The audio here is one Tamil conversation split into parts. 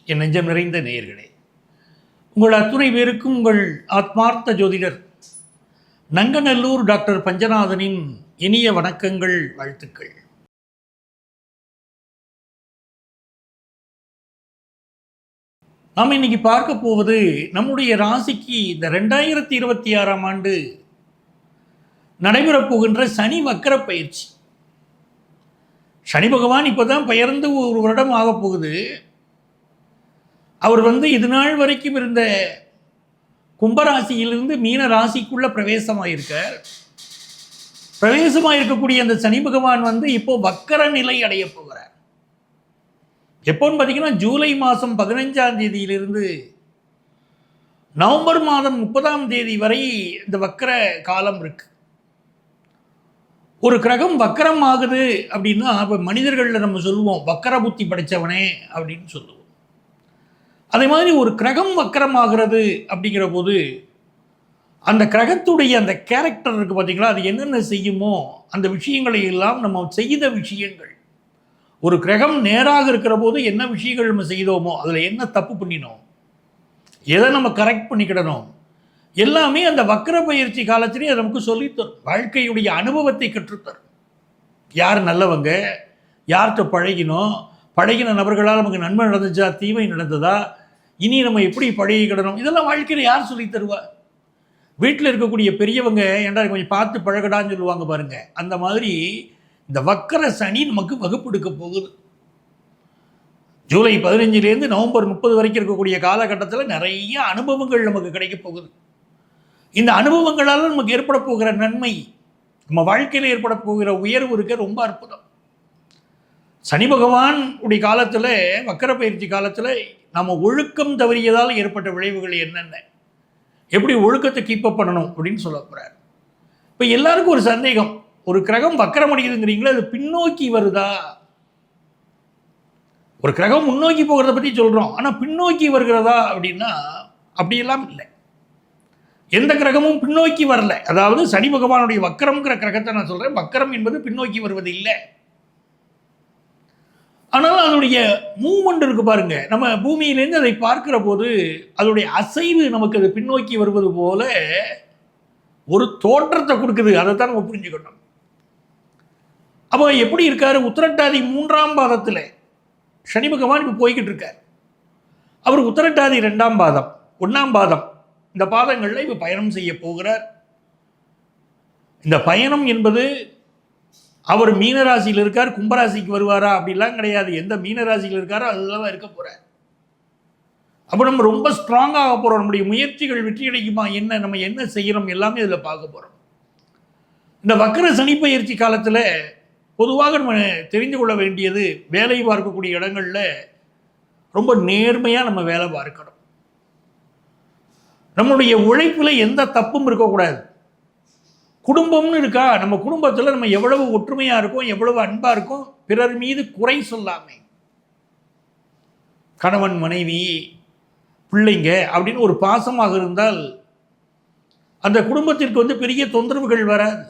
என் நெஞ்சம் நிறைந்த நேயர்களே, உங்கள் அத்துணை பேருக்கும் உங்கள் ஆத்மார்த்த ஜோதிடர் நங்கநல்லூர் டாக்டர் பஞ்சநாதனின் இனிய வணக்கங்கள், வாழ்த்துக்கள். நாம் இன்னைக்கு பார்க்க போவது நம்முடைய ராசிக்கு இந்த 2026ஆம் ஆண்டு நடைபெறப் போகின்ற சனி வக்கர பயிற்சி. சனி பகவான் இப்போதான் பெயர்ந்து ஒரு வருடம் ஆகப் போகுது. அவர் இது நாள் வரைக்கும் இருந்த கும்பராசியிலிருந்து மீன ராசிக்குள்ள பிரவேசமாயிருக்கார். பிரவேசமாயிருக்கக்கூடிய அந்த சனி பகவான் இப்போ வக்கர நிலை அடைய போகிறார். எப்போன்னு பார்த்தீங்கன்னா ஜூலை மாதம் 15ஆம் தேதியிலிருந்து நவம்பர் மாதம் 30ஆம் தேதி வரை இந்த வக்கர காலம் இருக்கு. ஒரு கிரகம் வக்கரம் ஆகுது அப்படின்னா இப்போ மனிதர்களில் நம்ம சொல்லுவோம் வக்கர புத்தி படைத்தவனே அப்படின்னு சொல்லுவோம். அதே மாதிரி ஒரு கிரகம் வக்கரமாகிறது அப்படிங்கிற போது அந்த கிரகத்துடைய அந்த கேரக்டர் இருக்குது பார்த்தீங்களா, அது என்னென்ன செய்யுமோ அந்த விஷயங்களை எல்லாம் நம்ம செய்த விஷயங்கள். ஒரு கிரகம் நேராக இருக்கிற போது என்ன விஷயங்கள் நம்ம செய்தோமோ, அதில் என்ன தப்பு பண்ணினோம், எதை நம்ம கரெக்ட் பண்ணிக்கிடணும், எல்லாமே அந்த வக்கர பயிற்சி காலத்திலே அது நமக்கு சொல்லித்தரும். வாழ்க்கையுடைய அனுபவத்தை கற்றுத்தரும். யார் நல்லவங்க, யார்கிட்ட பழகின நபர்களால் நமக்கு நன்மை நடந்துச்சா, தீமை நடந்ததா, இனி நம்ம எப்படி பழகிக்கிடணும், இதெல்லாம் வாழ்க்கையில் யார் சொல்லி தருவா? வீட்டில் இருக்கக்கூடிய பெரியவங்க ஏன்டா கொஞ்சம் பார்த்து பழகடான்னு சொல்லுவாங்க பாருங்க. அந்த மாதிரி இந்த வக்கர சனி நமக்கு வகுப்பெடுக்க போகுது. ஜூலை 15லேருந்து நவம்பர் 30 வரைக்கும் இருக்கக்கூடிய காலகட்டத்தில் நிறைய அனுபவங்கள் நமக்கு கிடைக்க போகுது. இந்த அனுபவங்களால் நமக்கு ஏற்பட போகிற நன்மை, நம்ம வாழ்க்கையில் ஏற்பட போகிற உயர்வு இருக்க ரொம்ப அற்புதம். சனி பகவான் உடைய காலத்தில், வக்கர பயிற்சி காலத்தில் நம்ம ஒழுக்கம் தவறியதால் ஏற்பட்ட விளைவுகள் என்னென்ன, எப்படி ஒழுக்கத்தை கீப்பப் பண்ணணும் அப்படின்னு சொல்ல போகிறார். இப்போ எல்லாருக்கும் ஒரு சந்தேகம், ஒரு கிரகம் வக்கரம் அடைக்குதுங்கிறீங்களா, அது பின்னோக்கி வருதா? ஒரு கிரகம் முன்னோக்கி போகிறத பற்றி சொல்கிறோம், ஆனால் பின்னோக்கி வருகிறதா அப்படின்னா அப்படியெல்லாம் இல்லை. எந்த கிரகமும் பின்னோக்கி வரல. அதாவது சனி பகவானுடைய வக்கரம்ங்கிற கிரகத்தை நான் சொல்கிறேன், வக்கரம் என்பது பின்னோக்கி வருவது இல்லை. ஆனால் அதனுடைய மூவ்மெண்ட் இருக்கு பாருங்க, நம்ம பூமியிலேருந்து அதை பார்க்கிற போது அதனுடைய அசைவு நமக்கு அது பின்னோக்கி வருவது போல ஒரு தோற்றத்தை கொடுக்குது. அதைத்தான் நம்ம புரிஞ்சுக்கணும். அப்போ எப்படி இருக்காரு, உத்திரட்டாதி 3ஆம் பாதத்தில் சனி பகவான் இப்போ போய்கிட்டு இருக்கார். அவர் உத்திரட்டாதி 2ஆம் பாதம், 1ஆம் பாதம், இந்த பாதங்களில் இப்போ பயணம் செய்ய போகிறார். இந்த பயணம் என்பது அவர் மீனராசியில் இருக்கார், கும்பராசிக்கு வருவாரா அப்படிலாம் கிடையாது. எந்த மீனராசியில் இருக்காரோ அதுதான் இருக்க போகிறார். அப்போ நம்ம ரொம்ப ஸ்ட்ராங்காக போகிறோம். நம்முடைய முயற்சிகள் வெற்றி அடைக்குமா, என்ன நம்ம என்ன செய்கிறோம் எல்லாமே இதில் பார்க்க போகிறோம். இந்த வக்கர சனி பயிற்சி காலத்தில் பொதுவாக நம்ம தெரிந்து கொள்ள வேண்டியது, வேலை பார்க்கக்கூடிய இடங்களில் ரொம்ப நேர்மையாக நம்ம வேலை பார்க்கணும். நம்மளுடைய உழைப்பில் எந்த தப்பும் இருக்கக்கூடாது. குடும்பம்னு இருக்கா, நம்ம குடும்பத்தில் நம்ம எவ்வளவு ஒற்றுமையாக இருக்கோம், எவ்வளவு அன்பாக இருக்கோம், பிறர் மீது குறை சொல்லாமை, கணவன் மனைவி பிள்ளைங்க அப்படின்னு ஒரு பாசமாக இருந்தால் அந்த குடும்பத்திற்கு பெரிய தொந்தரவுகள் வராது.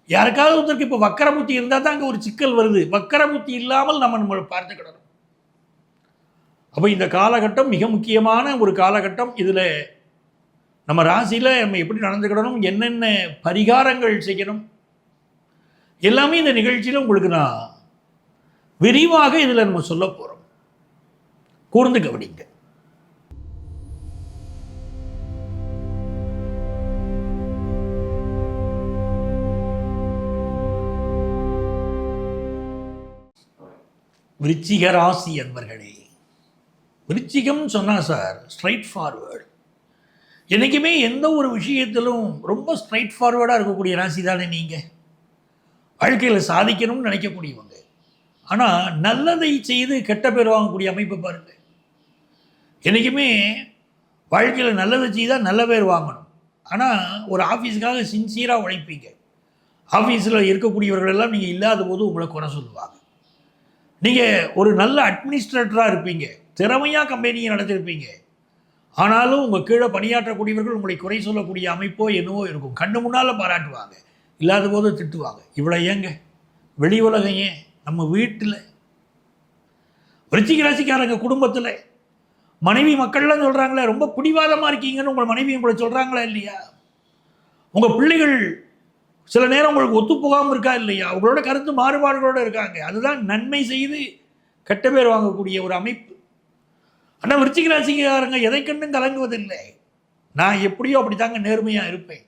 யாருக்காவது ஒருத்தருக்கு இப்போ வக்கர புத்தி இருந்தால் தான் அங்கே ஒரு சிக்கல் வருது. வக்கர புத்தி இல்லாமல் நம்ம பார்த்துக்கிடணும். அப்போ இந்த காலகட்டம் மிக முக்கியமான ஒரு காலகட்டம். இதில் நம்ம ராசியில் நம்ம எப்படி நடந்துக்கிடணும், என்னென்ன பரிகாரங்கள் செய்யணும், எல்லாமே இந்த நிகழ்ச்சியில் உங்களுக்கு நான் விரிவாக இதில் நம்ம சொல்ல போகிறோம். கூர்ந்து கவனிங்க. விருச்சிக ராசி அன்பர்களே, விருச்சிகம் சொன்னால் சார் ஸ்ட்ரைட் ஃபார்வேர்டு. என்றைக்குமே எந்த ஒரு விஷயத்திலும் ரொம்ப ஸ்ட்ரைட் ஃபார்வேர்டாக இருக்கக்கூடிய ராசி தானே நீங்கள். வாழ்க்கையில் சாதிக்கணும்னு நினைக்கக்கூடியவங்க. ஆனால் நல்லதை செய்து கெட்ட பேர் வாங்கக்கூடிய அமைப்பை பாருங்கள். என்றைக்குமே வாழ்க்கையில் நல்லதை செய்தால் நல்ல பேர் வாங்கணும். ஆனால் ஒரு ஆஃபீஸுக்காக சின்சியராக உழைப்பீங்க. ஆஃபீஸில் இருக்கக்கூடியவர்களெல்லாம் நீங்கள் இல்லாத போது உங்களை குறை சொல்லுவாங்க. நீங்கள் ஒரு நல்ல அட்மினிஸ்ட்ரேட்டராக இருப்பீங்க, திறமையாக கம்பெனியை நடத்திருப்பீங்க. ஆனாலும் உங்கள் கீழே பணியாற்றக்கூடியவர்கள் உங்களை குறை சொல்லக்கூடிய அமைப்போ என்னவோ இருக்கும். கண்ணு முன்னால் பாராட்டுவாங்க, இல்லாத போது திட்டுவாங்க. இவ்வளோ ஏங்க வெளி உலகம், ஏன் நம்ம வீட்டில் விருச்சிக ராசிக்காரங்க குடும்பத்தில் மனைவி மக்கள்லாம் சொல்கிறாங்களே ரொம்ப பிடிவாதமாக இருக்கீங்கன்னு உங்கள் மனைவி உங்களை சொல்கிறாங்களா இல்லையா? உங்கள் பிள்ளைகள் சில நேரம் உங்களுக்கு ஒத்துப்போகாமல் இருக்கா இல்லையா? உங்களோட கருத்து மாறுபாடுகளோடு இருக்காங்க. அதுதான் நன்மை செய்து கெட்ட பேர் வாங்கக்கூடிய ஒரு அமைப்பு. ஆனால் விருச்சிக ராசிக்காரங்க எதை கண்டும் கலங்குவதில்லை. நான் எப்படியோ அப்படி தாங்க நேர்மையாக இருப்பேன்,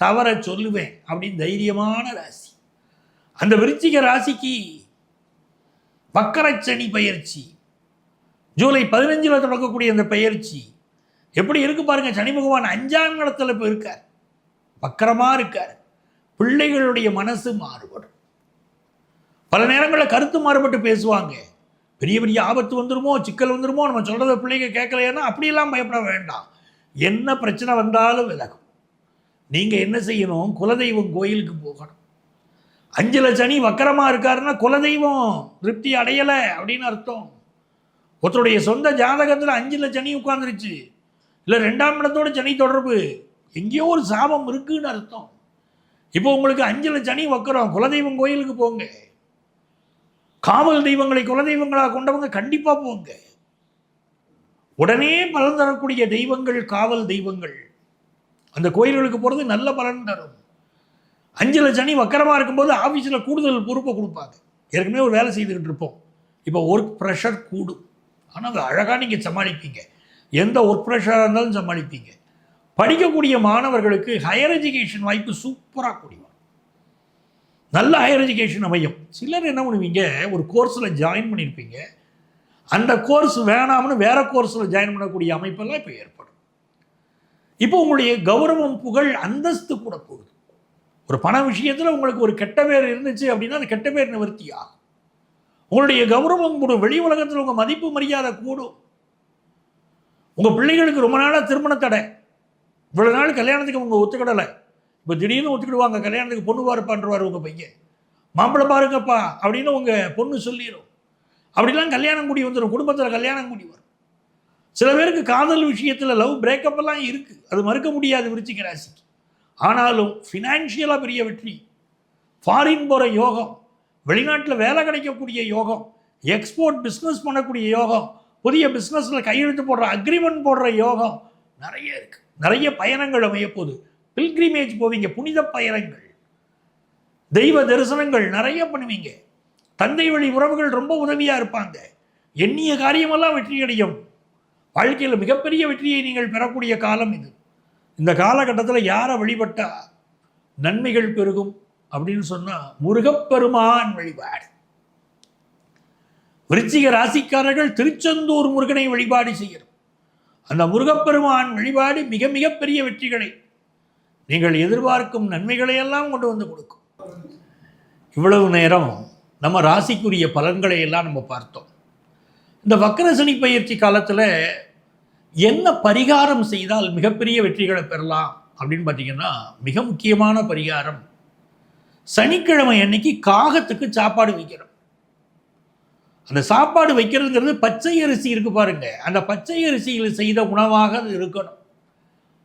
தவற சொல்லுவேன் அப்படின்னு தைரியமான ராசி. அந்த விருச்சிக ராசிக்கு வக்கரச்சனி பயிற்சி ஜூலை 15 தொடங்கக்கூடிய அந்த பயிற்சி எப்படி இருக்கு பாருங்க. சனி பகவான் 5ஆம் இடத்துல இப்போ இருக்கார், வக்கரமாக இருக்கார். பிள்ளைகளுடைய மனசு மாறுபடும். பல நேரங்களில் கருத்து மாறுபட்டு பேசுவாங்க. பெரிய பெரிய ஆபத்து வந்துருமோ, சிக்கல் வந்துருமோ, நம்ம சொல்கிறத பிள்ளைங்க கேட்கலைன்னா அப்படியெல்லாம் பயப்பட வேண்டாம். என்ன பிரச்சனை வந்தாலும் விலகும். நீங்கள் என்ன செய்யணும்? குலதெய்வம் கோயிலுக்கு போகணும். 5ல் சனி வக்கரமாக இருக்காருன்னா குலதெய்வம் திருப்தி அடையலை அப்படின்னு அர்த்தம். ஒருத்தருடைய சொந்த ஜாதகத்தில் 5ல் சனி உட்கார்ந்துருச்சு, இல்லை 2ஆம் இடத்தோட சனி தொடர்பு, எங்கேயோ ஒரு சாபம் இருக்குன்னு அர்த்தம். இப்போ உங்களுக்கு 5ல் சனி வக்கரம், குலதெய்வம் கோயிலுக்கு போங்க. காவல் தெய்வங்களை குலதெய்வங்களாக கொண்டவங்க கண்டிப்பாக போங்க. உடனே பலன் தரக்கூடிய தெய்வங்கள் காவல் தெய்வங்கள். அந்த கோயில்களுக்கு போகிறது நல்ல பலன் தரும். 5ல் சனி வக்கரமாக இருக்கும்போது ஆஃபீஸில் கூடுதல் பொறுப்பை கொடுப்பாங்க. ஏற்கனவே ஒரு வேலை செய்துக்கிட்டு இருப்போம், இப்போ ஒர்க் ப்ரெஷர் கூடும். ஆனால் அது அழகாக நீங்கள் சமாளிப்பீங்க. எந்த ஒர்க் ப்ரெஷராக இருந்தாலும் சமாளிப்பீங்க. படிக்கக்கூடிய மாணவர்களுக்கு ஹையர் எஜுகேஷன் வாய்ப்பு சூப்பராக கூடியும். நல்ல ஹையர் எஜுகேஷன் அமையும். சிலர் என்ன பண்ணுவீங்க, ஒரு கோர்ஸில் ஜாயின் பண்ணியிருப்பீங்க, அந்த கோர்ஸ் வேணாம்னு வேறு கோர்ஸில் ஜாயின் பண்ணக்கூடிய அமைப்பெல்லாம் இப்போ ஏற்படும். இப்போ உங்களுடைய கௌரவம், புகழ், அந்தஸ்து கூட போகுது. ஒரு பண விஷயத்தில் உங்களுக்கு ஒரு கெட்ட பேர் இருந்துச்சு அப்படின்னா அந்த கெட்ட பேர் நிவர்த்தி ஆகும். உங்களுடைய கௌரவம் கூடும். வெளி உலகத்தில் உங்கள் மதிப்பு மரியாதை கூடும். உங்கள் பிள்ளைகளுக்கு ரொம்ப நாளாக திருமண தடை, இவ்வளோ நாள் கல்யாணத்துக்கு உங்கள் ஒத்துக்கிடலை, இப்போ திடீர்னு ஒத்துக்கிடுவாங்க. கல்யாணத்துக்கு பொண்ணு பாருப்பான்றவார் உங்கள் பையன், மாப்பிள்ளை பாருங்கப்பா அப்படின்னு உங்கள் பொண்ணு சொல்லிடும். அப்படிலாம் கல்யாணம் கூடி வந்துடும். குடும்பத்தில் கல்யாணம் கூடி வரும். சில பேருக்கு காதல் விஷயத்தில் லவ் பிரேக்கப்பெல்லாம் இருக்குது, அது மறுக்க முடியாது விருச்சிக ராசிக்கு. ஆனாலும் ஃபினான்ஷியலாக பெரிய வெற்றி, ஃபாரின் போகிற யோகம், வெளிநாட்டில் வேலை கிடைக்கக்கூடிய யோகம், எக்ஸ்போர்ட் பிஸ்னஸ் பண்ணக்கூடிய யோகம், புதிய பிஸ்னஸில் கையெழுத்து போடுற அக்ரிமெண்ட் போடுற யோகம் நிறைய இருக்குது. நிறைய பயணங்கள் அமையப்போகுது. பில்கிரிமேஜ் போவீங்க, புனித பயணங்கள், தெய்வ தரிசனங்கள் நிறைய பண்ணுவீங்க. தந்தை வழி உறவுகள் ரொம்ப உதவியாக இருப்பாங்க. எண்ணிய காரியமெல்லாம் வெற்றி அடையும். வாழ்க்கையில் மிகப்பெரிய வெற்றியை நீங்கள் பெறக்கூடிய காலம் இது. இந்த காலகட்டத்தில் யாரை வழிபட்டா நன்மைகள் பெருகும் அப்படின்னு சொன்னால் முருகப்பெருமான் வழிபாடு. விருச்சிக ராசிக்காரர்கள் திருச்செந்தூர் முருகனை வழிபாடு செய்யணும். அந்த முருகப்பெருமான் வழிபாடு மிக மிகப்பெரிய வெற்றிகளை, நீங்கள் எதிர்பார்க்கும் நன்மைகளை எல்லாம் கொண்டு வந்து கொடுக்கும். இவ்வளவு நேரம் நம்ம ராசிக்குரிய பலன்களை எல்லாம் நம்ம பார்த்தோம். இந்த வக்கர சனி பயிற்சி காலத்தில் என்ன பரிகாரம் செய்தால் மிகப்பெரிய வெற்றிகளை பெறலாம் அப்படின்னு பார்த்தீங்கன்னா, மிக முக்கியமான பரிகாரம், சனிக்கிழமை அன்னைக்கு காகத்துக்கு சாப்பாடு வைக்கிறோம். அந்த சாப்பாடு வைக்கிறதுங்கிறது பச்சை அரிசி இருக்கு பாருங்க, அந்த பச்சை அரிசியில் செய்த உணவாக அது இருக்கணும்.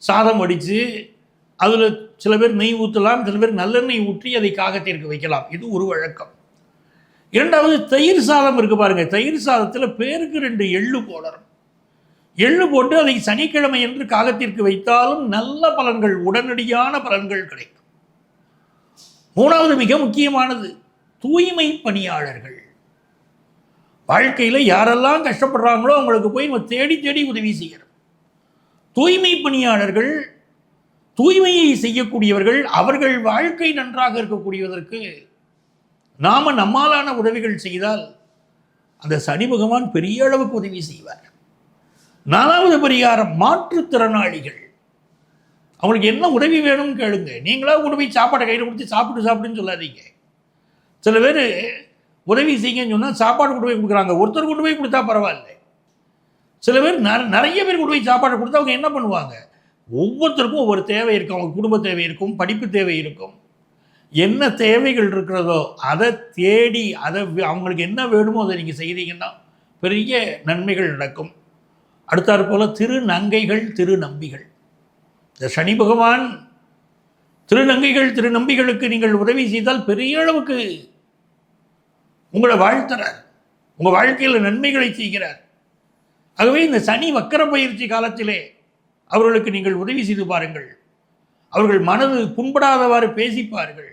சாதம் வடித்து அதில் சில பேர் நெய் ஊற்றலாம், சில பேர் நல்லெண்ணெய் ஊற்றி அதை காகத்திற்கு வைக்கலாம். இது ஒரு வழக்கம். இரண்டாவது, தயிர் சாதம் இருக்கு பாருங்க, தயிர் சாதத்தில் பேருக்கு 2 எள்ளு போடணும். எள்ளு போட்டு அதை சனிக்கிழமை என்று காகத்திற்கு வைத்தாலும் நல்ல பலன்கள், உடனடியான பலன்கள் கிடைக்கும். மூணாவது, மிக முக்கியமானது, தூய்மை பணியாளர்கள். வாழ்க்கையில் யாரெல்லாம் கஷ்டப்படுறாங்களோ அவங்களுக்கு போய் நம்ம தேடி தேடி உதவி செய்யணும். தூய்மை பணியாளர்கள், தூய்மையை செய்யக்கூடியவர்கள், அவர்கள் வாழ்க்கை நன்றாக இருக்கக்கூடியதற்கு நாம் நம்மாலான உதவிகள் செய்தால் அந்த சனி பகவான் பெரிய அளவுக்கு உதவி செய்வார். 4வது பரிகாரம், மாற்றுத்திறனாளிகள். அவங்களுக்கு என்ன உதவி வேணும்னு கேளுங்க. நீங்களாக கொண்டு போய் சாப்பாடை கையில் கொடுத்து சாப்பிடுன்னு சொல்லாதீங்க. சில பேர் உதவி செய்யுங்கன்னு சொன்னால் சாப்பாடு கொண்டு போய் கொடுக்குறாங்க. ஒருத்தர் கொண்டு போய் கொடுத்தா பரவாயில்ல. சில பேர் நிறைய பேர் கொண்டு போய் சாப்பாடு கொடுத்தா அவங்க என்ன பண்ணுவாங்க, ஒவ்வொருத்தருக்கும் ஒவ்வொரு தேவை இருக்கும். அவங்க குடும்ப தேவை இருக்கும், படிப்பு தேவை இருக்கும். என்ன தேவைகள் இருக்கிறதோ அதை தேடி அவங்களுக்கு என்ன வேணுமோ அதை நீங்கள் செய்தீங்கன்னா பெரிய நன்மைகள் நடக்கும். அடுத்தாற் போல் திருநங்கைகள், திருநம்பிகள். இந்த சனி பகவான் திருநங்கைகள், திருநம்பிகளுக்கு நீங்கள் உதவி செய்தால் பெரிய அளவுக்கு உங்களை வாழ்த்துறார், உங்கள் வாழ்க்கையில் நன்மைகளை செய்கிறார். ஆகவே இந்த சனி வக்கர பயிற்சி காலத்திலே அவர்களுக்கு நீங்கள் உதவி செய்து பாருங்கள். அவர்கள் மனது புண்படாதவாறு பேசிப்பார்கள்.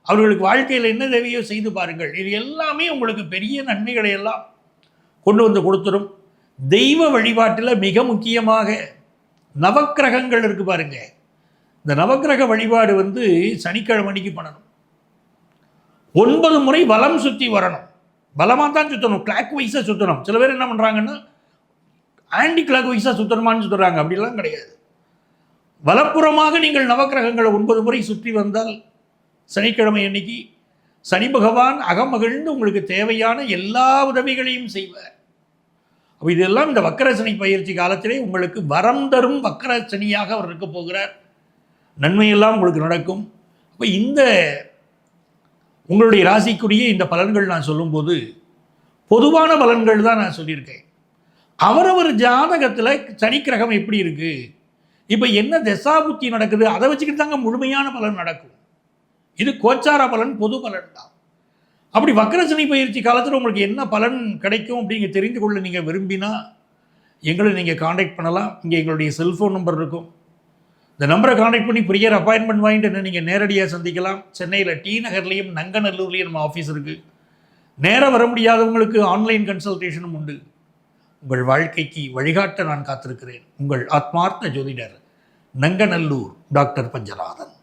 அவர்களுக்கு வாழ்க்கையில் என்ன தேவையோ செய்து பாருங்கள். இது எல்லாமே உங்களுக்கு பெரிய நன்மைகளை எல்லாம் கொண்டு வந்து கொடுத்துரும். தெய்வ வழிபாட்டில் மிக முக்கியமாக நவக்கிரகங்கள் இருக்கு பாருங்க. இந்த நவக்கிரக வழிபாடு சனிக்கிழமைக்கு பண்ணணும். 9 முறை வலம் சுற்றி வரணும். பலமாக தான் சுற்றணும், கிளாக் வைஸாக சுற்றணும். சில பேர் என்ன பண்ணுறாங்கன்னா ஆன்டி கிளாக் வைஸாக சுற்றணுமான்னு சொல்கிறாங்க. அப்படிலாம் கிடையாது. வலப்புறமாக நீங்கள் நவக்கிரகங்களை 9 முறை சுற்றி வந்தால் சனிக்கிழமை அன்னைக்கு சனி பகவான் அகமகிழ்ந்து உங்களுக்கு தேவையான எல்லா உதவிகளையும் செய்வார். அப்போ இதெல்லாம் இந்த வக்கர சனி பயிற்சி காலத்திலே உங்களுக்கு வரம் தரும் வக்கர சனியாக அவர் இருக்க போகிறார். நன்மையெல்லாம் உங்களுக்கு நடக்கும். அப்போ இந்த உங்களுடைய ராசிக்குரிய இந்த பலன்கள் நான் சொல்லும்போது பொதுவான பலன்கள் தான் நான் சொல்லியிருக்கேன். அவரவர் ஜாதகத்தில் சனிக்கிரகம் எப்படி இருக்குது, இப்போ என்ன தசாபுத்தி நடக்குது, அதை வச்சுக்கிட்டு தாங்க முழுமையான பலன் நடக்கும். இது கோச்சார பலன், பொது பலன் தான். அப்படி வக்கரசனி பயிற்சி காலத்தில் உங்களுக்கு என்ன பலன் கிடைக்கும் அப்படிங்க தெரிந்து கொள்ள நீங்கள் விரும்பினா எங்களை நீங்கள் காண்டாக்ட் பண்ணலாம். இங்கே எங்களுடைய செல்ஃபோன் நம்பர் இருக்கும். இந்த நம்பரை காண்டாக்ட் பண்ணி ப்ரியர் அப்பாயின்மெண்ட் வாங்கிட்டு என்ன நீங்கள் நேரடியாக சந்திக்கலாம். சென்னையில் டி நகர்லேயும் நங்கநல்லூர்லேயும் நம்ம ஆஃபீஸ் இருக்குது. நேராக வர முடியாதவங்களுக்கு ஆன்லைன் கன்சல்டேஷனும் உண்டு. உங்கள் வாழ்க்கைக்கு வழிகாட்ட நான் காத்திருக்கிறேன். உங்கள் ஆத்மார்த்த ஜோதிடர், நங்கநல்லூர் டாக்டர் பஞ்சநாதன்.